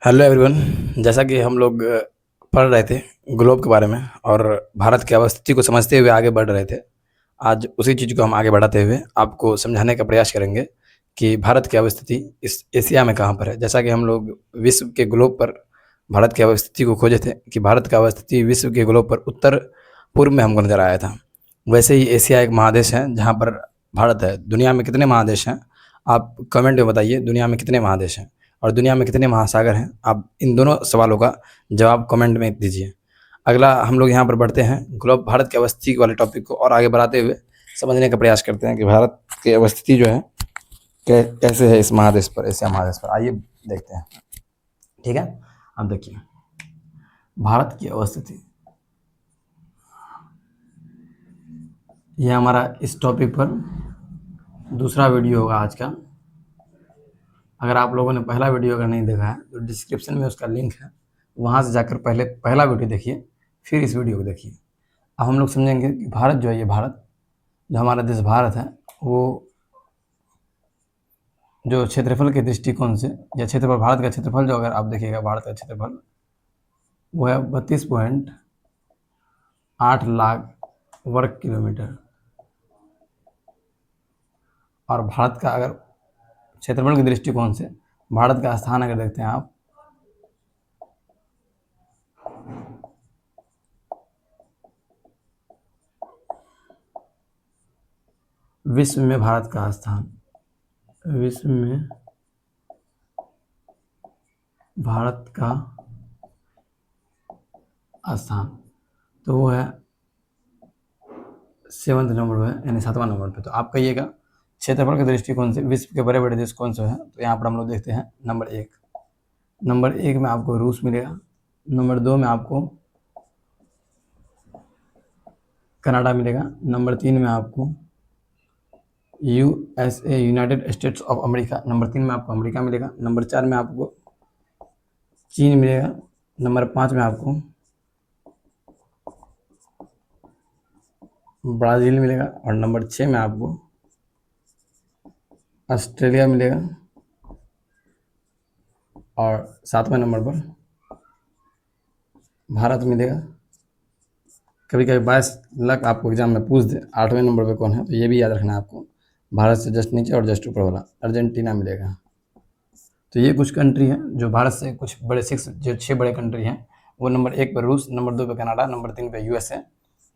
Hello everyone. जैसा कि हम लोग पढ़ रहे थे ग्लोब के बारे में और भारत की अवस्थिति को समझते हुए आगे बढ़ रहे थे। आज उसी चीज़ को हम आगे बढ़ाते हुए आपको समझाने का प्रयास करेंगे कि भारत की अवस्थिति इस एशिया में कहाँ पर है। जैसा कि हम लोग विश्व के ग्लोब पर भारत की अवस्थिति को खोजे थे कि भारत का अवस्थिति विश्व के ग्लोब पर उत्तर पूर्व में हमको नज़र आया था। वैसे ही एशिया एक महादेश है जहाँ पर भारत है। दुनिया में कितने महादेश हैं आप कमेंट में बताइए। दुनिया में कितने महादेश हैं और दुनिया में कितने महासागर हैं? आप इन दोनों सवालों का जवाब कमेंट में दीजिए। अगला हम लोग यहाँ पर बढ़ते हैं ग्लोब भारत की अवस्थिति वाले टॉपिक को और आगे बढ़ाते हुए समझने का प्रयास करते हैं कि भारत की अवस्थिति जो है कैसे है इस महादेश पर, एशिया महादेश पर। आइए देखते हैं। ठीक है, अब देखिए भारत की अवस्थिति। यह हमारा इस टॉपिक पर दूसरा वीडियो होगा आज का। अगर आप लोगों ने पहला वीडियो अगर नहीं देखा है तो डिस्क्रिप्शन में उसका लिंक है, वहाँ से जाकर पहले पहला वीडियो देखिए, फिर इस वीडियो को देखिए। अब हम लोग समझेंगे कि भारत जो है, ये भारत जो हमारा देश भारत है, वो जो क्षेत्रफल के दृष्टिकोण से या क्षेत्रफल, भारत का क्षेत्रफल जो अगर आप देखिएगा, भारत का क्षेत्रफल वो है 32.8 लाख वर्ग किलोमीटर। और भारत का अगर क्षेत्रफल के दृष्टिकोण से भारत का स्थान अगर देखते हैं आप, विश्व में भारत का स्थान, विश्व में भारत का स्थान तो वो है 7th नंबर पे, यानी 7वां नंबर पे। तो आप कहिएगा क्षेत्रफल के दृष्टिकोण से विश्व के बड़े बड़े देश कौन से हैं? तो यहाँ पर हम लोग देखते हैं नंबर एक में आपको रूस मिलेगा, नंबर 2 में आपको कनाडा मिलेगा, नंबर 3 में आपको USA, United states of America, number 3 में आपको अमेरिका मिलेगा, नंबर 4 में आपको चीन मिलेगा, नंबर 5 में आपको ब्राज़ील मिलेगा और नंबर 6 में आपको ऑस्ट्रेलिया मिलेगा और 7वें नंबर पर भारत मिलेगा। कभी कभी 22 लाख आपको एग्जाम में पूछ दे 8वें नंबर पे कौन है, तो ये भी याद रखना है आपको। भारत से जस्ट नीचे और जस्ट ऊपर वाला अर्जेंटीना मिलेगा। तो ये कुछ कंट्री हैं जो भारत से कुछ बड़े जो 6 बड़े कंट्री हैं। वो नंबर 1 पर रूस, नंबर 2 पे कनाडा, नंबर 3 पे यूएसए,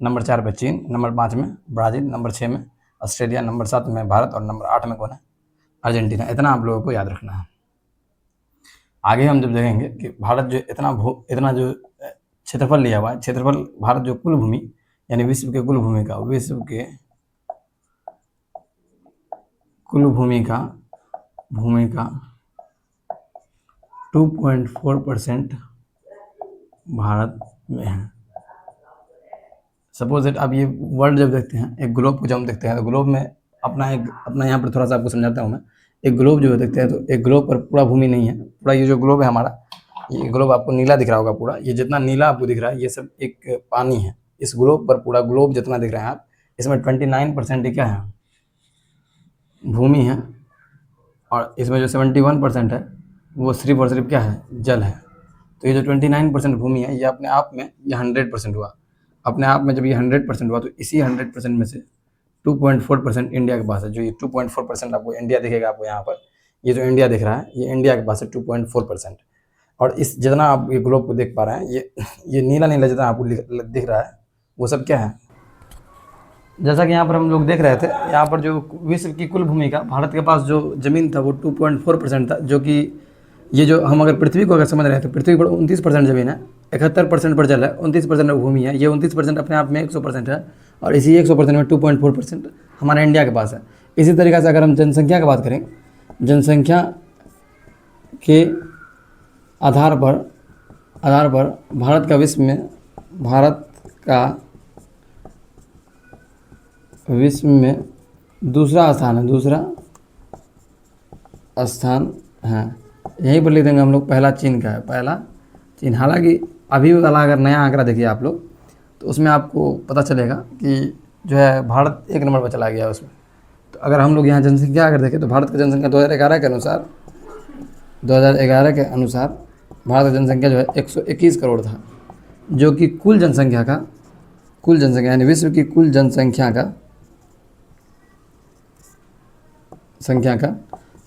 नंबर 4 पे चीन, नंबर 5 में ब्राज़ील, नंबर 6 में ऑस्ट्रेलिया, नंबर 7 में भारत और नंबर 8 में कौन है? अर्जेंटीना। इतना आप लोगों को याद रखना है। आगे हम जब देखेंगे कि भारत जो इतना जो क्षेत्रफल लिया हुआ है, क्षेत्रफल भारत जो कुल भूमि यानी विश्व के कुल भूमि का 2.4% भारत में है। सपोज दैट आप ये वर्ल्ड जब देखते हैं, एक ग्लोब को जब हम देखते हैं तो ग्लोब में अपना यहाँ पर थोड़ा सा आपको समझाता हूँ मैं। एक ग्लोब जो देखते हैं तो एक ग्लोब पर पूरा भूमि नहीं है। पूरा ये जो ग्लोब है हमारा, ये ग्लोब आपको नीला दिख रहा होगा पूरा, ये जितना नीला आपको दिख रहा है ये सब एक पानी है। इस ग्लोब पर पूरा ग्लोब जितना दिख रहा है आप, इसमें 29% क्या है? भूमि है। और इसमें जो 71% है वो सिर्फ और सिर्फ क्या है? जल है। तो ये जो 29% भूमि है ये अपने आप में ये 100% हुआ। अपने आप में जब ये 100% हुआ तो इसी 100% में से 2.4% इंडिया के पास है। जो ये 2.4% आपको इंडिया दिखेगा, आपको यहाँ पर ये जो इंडिया दिख रहा है ये इंडिया के पास है 2.4%। और इस जितना आप ये ग्लोब को देख पा रहे हैं, ये नीला नीला जितना आपको दिख रहा है वो सब क्या है? जैसा कि यहाँ पर हम लोग देख रहे थे, यहाँ पर जो विश्व की कुल भूमि का भारत के पास जो ज़मीन था वो 2.4% था। जो कि ये जो हम अगर पृथ्वी को अगर समझ रहे हैं तो पृथ्वी पर 29% ज़मीन है, 71% पर जल है, 29% भूमि है। ये 29% अपने आप में 100% है और इसी 100% में 2.4% हमारा इंडिया के पास है। इसी तरीक़े से अगर हम जनसंख्या की बात करें, जनसंख्या के आधार पर भारत का विश्व में दूसरा स्थान है। यहीं पर लिख देंगे हम लोग, पहला चीन का है, पहला चीन। हालांकि अभी वाला अगर नया आंकड़ा देखिए आप लोग तो उसमें आपको पता चलेगा कि जो है भारत 1 नंबर पर चला गया उसमें। तो अगर हम लोग यहाँ जनसंख्या अगर देखें तो भारत की जनसंख्या 2011 के अनुसार भारत की जनसंख्या जो है 121 करोड़ था, जो कि कुल जनसंख्या यानी विश्व की कुल जनसंख्या का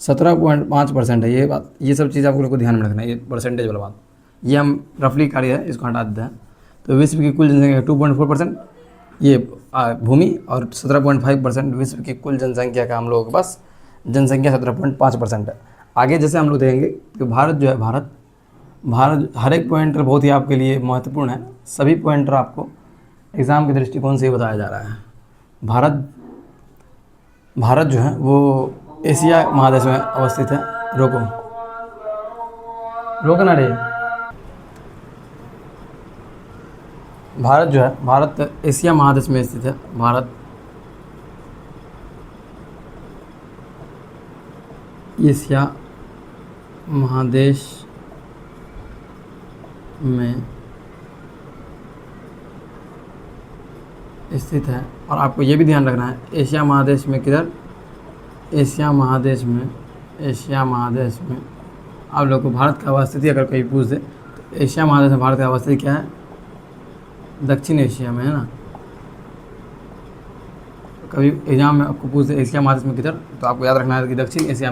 17.5% है। ये बात, ये सब चीज़ आप लोग को ध्यान में रखना है, ये परसेंटेज वाला बात, ये हम रफली कार्य है, इसको हटा देते हैं। तो विश्व की कुल जनसंख्या 2.4% ये भूमि, और 17.5% विश्व की कुल जनसंख्या का हम लोगों के पास जनसंख्या 17.5% है। आगे जैसे हम लोग देखेंगे कि भारत जो है, भारत हर एक पॉइंटर बहुत ही आपके लिए महत्वपूर्ण है, सभी पॉइंटर आपको एग्ज़ाम के दृष्टिकोण से ही बताया जा रहा है। भारत जो है वो एशिया महादेश में अवस्थित है। रोको ना रे। भारत जो है, भारत एशिया महादेश में स्थित है। भारत एशिया महादेश में स्थित है। और आपको ये भी ध्यान रखना है, एशिया महादेश में किधर, एशिया महादेश में आप लोग को भारत का अवस्थिति अगर कोई पूछ दे तो एशिया महादेश में भारत का अवस्थिति क्या है, दक्षिण एशिया में, है ना। कभी एग्जाम में आपको पूछ दे एशिया महादेश में किधर, तो आपको याद रखना है कि दक्षिण एशिया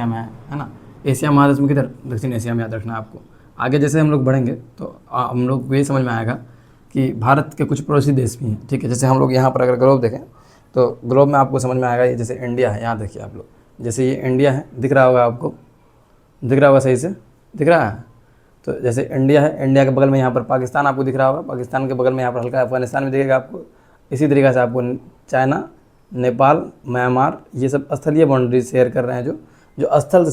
में है ना। एशिया महादेश में किधर, दक्षिण एशिया में याद रखना है आपको। आगे जैसे हम लोग बढ़ेंगे तो हम लोग को ये समझ में आएगा कि भारत के कुछ पड़ोसी देश भी हैं, ठीक है। जैसे हम लोग यहाँ पर अगर ग्लोब देखें तो ग्लोब में आपको समझ में आएगा, ये जैसे इंडिया है, यहाँ देखिए आप लोग, जैसे ये इंडिया है, दिख रहा होगा आपको, दिख रहा होगा सही से, दिख रहा है। तो जैसे इंडिया है, इंडिया के बगल में यहाँ पर पाकिस्तान आपको दिख रहा होगा, पाकिस्तान के बगल में यहाँ पर हल्का अफगानिस्तान भी दिखेगा आपको। इसी तरीक़े से आपको चाइना, नेपाल, म्यांमार, ये सब स्थलीय बाउंड्री शेयर कर रहे हैं, जो स्थल से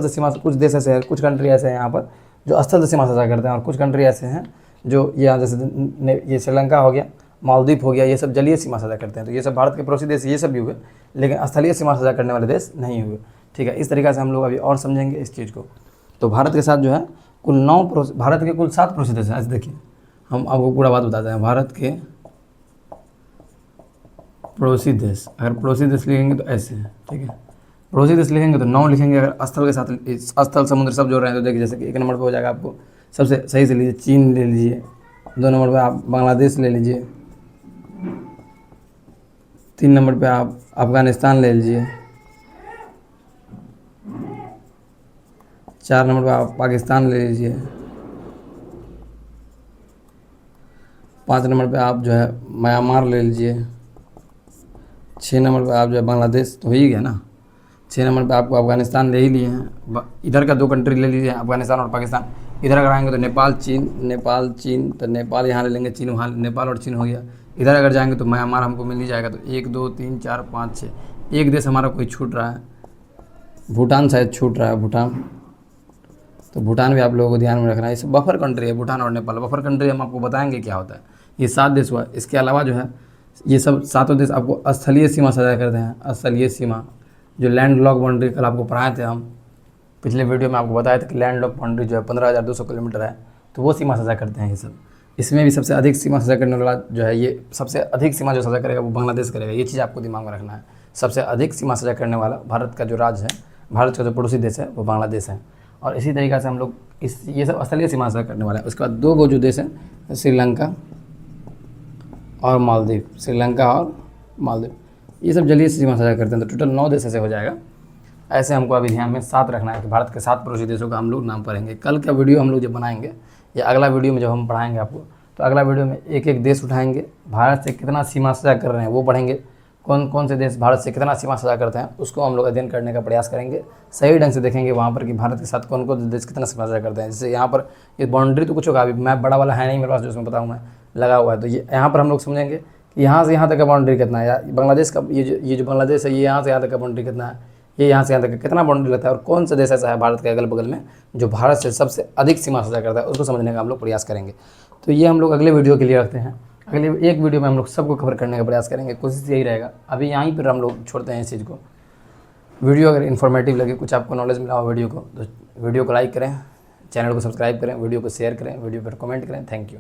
सीमा से कुछ देश ऐसे हैं, कुछ कंट्री ऐसे हैं यहाँ पर जो स्थल से सीमा साझा करते हैं, और कुछ कंट्री ऐसे हैं जो यहाँ जैसे ये श्रीलंका हो गया, मालदीव हो गया, ये सब जलीय सीमा साझा करते हैं। तो ये सब भारत के पड़ोसी देश ये सब भी हुए, लेकिन स्थलीय सीमा साझा करने वाले देश नहीं हुए, ठीक है। इस तरीक़े से हम लोग अभी और समझेंगे इस चीज़ को। तो भारत के साथ जो है कुल भारत के कुल 7 पड़ोसी देश हैं। ऐसे देखिए, हम आपको पूरा बात बताते हैं। भारत के पड़ोसी देश, अगर पड़ोसी देश लिखेंगे तो ऐसे है, ठीक है। पड़ोसी देश लिखेंगे तो 9 लिखेंगे, अगर स्थल के साथ स्थल समुद्र सब जोड़ रहे हैं तो देखिए, जैसे कि 1 नंबर पे हो जाएगा आपको, सबसे सही से लीजिए चीन ले लीजिए, 2 नंबर पे आप बांग्लादेश ले लीजिए, 3 नंबर पे आप अफ़गानिस्तान ले लीजिए, 4 नंबर पे आप पाकिस्तान ले लीजिए, 5 नंबर पे आप जो है म्यांमार ले लीजिए, 6 नंबर पे आप जो है बांग्लादेश, तो हो ही गया ना। 6 नंबर पे आपको अफ़गानिस्तान ले ही लिए हैं, इधर का 2 कंट्री ले लीजिए, अफ़गानिस्तान और पाकिस्तान। इधर अगर आएंगे तो नेपाल चीन, तो नेपाल यहाँ ले लेंगे, चीन वहाँ, नेपाल और चीन हो गया। इधर अगर जाएंगे तो म्यांमार हमको मिल ही जाएगा। तो 1 2 3 4 5 6, एक देश हमारा कोई छूट रहा है, भूटान शायद छूट रहा है, भूटान। तो भूटान भी आप लोगों को ध्यान में रखना है। इस बफर कंट्री है भूटान और नेपाल। बफर कंट्री हम आपको बताएंगे क्या होता है। ये 7 देश हुआ। इसके अलावा जो है ये सब 7 देश आपको स्थलीय सीमा साझा करते हैं। स्थलीय सीमा जो लैंड लॉक बाउंड्री, कल आपको पढ़ाए थे हम, पिछले वीडियो में आपको बताया था कि लैंड लॉक बाउंड्री जो है 15,200 किलोमीटर है, तो वो सीमा साझा करते हैं ये सब। इसमें भी सबसे अधिक सीमा साझा करने वाला जो है, ये सबसे अधिक सीमा जो साझा करेगा वो बांग्लादेश करेगा। ये चीज़ आपको दिमाग में रखना है। सबसे अधिक सीमा साझा करने वाला भारत का जो राज्य है, भारत का जो पड़ोसी देश है वो बांग्लादेश है। और इसी तरीक़े से हम लोग ये सब स्थलीय सीमा साझा करने वाला है। उसके बाद 2 जो देश हैं, श्रीलंका और मालदीव, ये सब जलीय सीमा साझा करते हैं। तो टोटल 9 देश ऐसे हो जाएगा। ऐसे हमको अभी ध्यान में 7 रखना है कि भारत के 7 पड़ोसी देशों का हम लोग नाम पढ़ेंगे। कल का वीडियो हम लोग जब बनाएंगे या अगला वीडियो में जब हम पढ़ाएंगे आपको, तो अगला वीडियो में एक देश उठाएंगे, भारत से कितना सीमा साझा कर रहे हैं वो पढ़ेंगे। कौन कौन से देश भारत से कितना सीमा साझा करते हैं उसको हम लोग अध्ययन करने का प्रयास करेंगे। सही ढंग से देखेंगे वहाँ पर कि भारत के साथ कौन कौन से देश कितना सीमा साझा करते हैं। जैसे यहाँ पर ये बाउंड्री तो कुछ होगा, अभी मैप बड़ा वाला है नहीं मेरे पास जो उसमें बताऊँ मैं, लगा हुआ है। तो ये यहाँ पर हम लोग समझेंगे कि यहाँ से यहाँ तक का बाउंड्री कितना है, या बांग्लादेश का ये जो बांग्लादेश है, ये यहाँ से यहाँ तक का बाउंड्री कितना है, ये यहाँ से यहाँ तक कितना बाउंड्री लगता है, और कौन सा देश ऐसा है भारत के अगल बगल में जो भारत से सबसे अधिक सीमा साझा करता है, उसको समझने का हम लोग प्रयास करेंगे। तो ये हम लोग अगले वीडियो के लिए रखते हैं। अगले एक वीडियो में हम लोग सबको कवर करने का प्रयास करेंगे, कोशिश यही रहेगा। अभी यहीं पर हम लोग छोड़ते हैं इस चीज़ को। वीडियो अगर इन्फॉर्मेटिव लगे, कुछ आपको नॉलेज मिला हो वीडियो को, तो वीडियो को लाइक करें, चैनल को सब्सक्राइब करें, वीडियो को शेयर करें, वीडियो पर कमेंट करें। Thank you.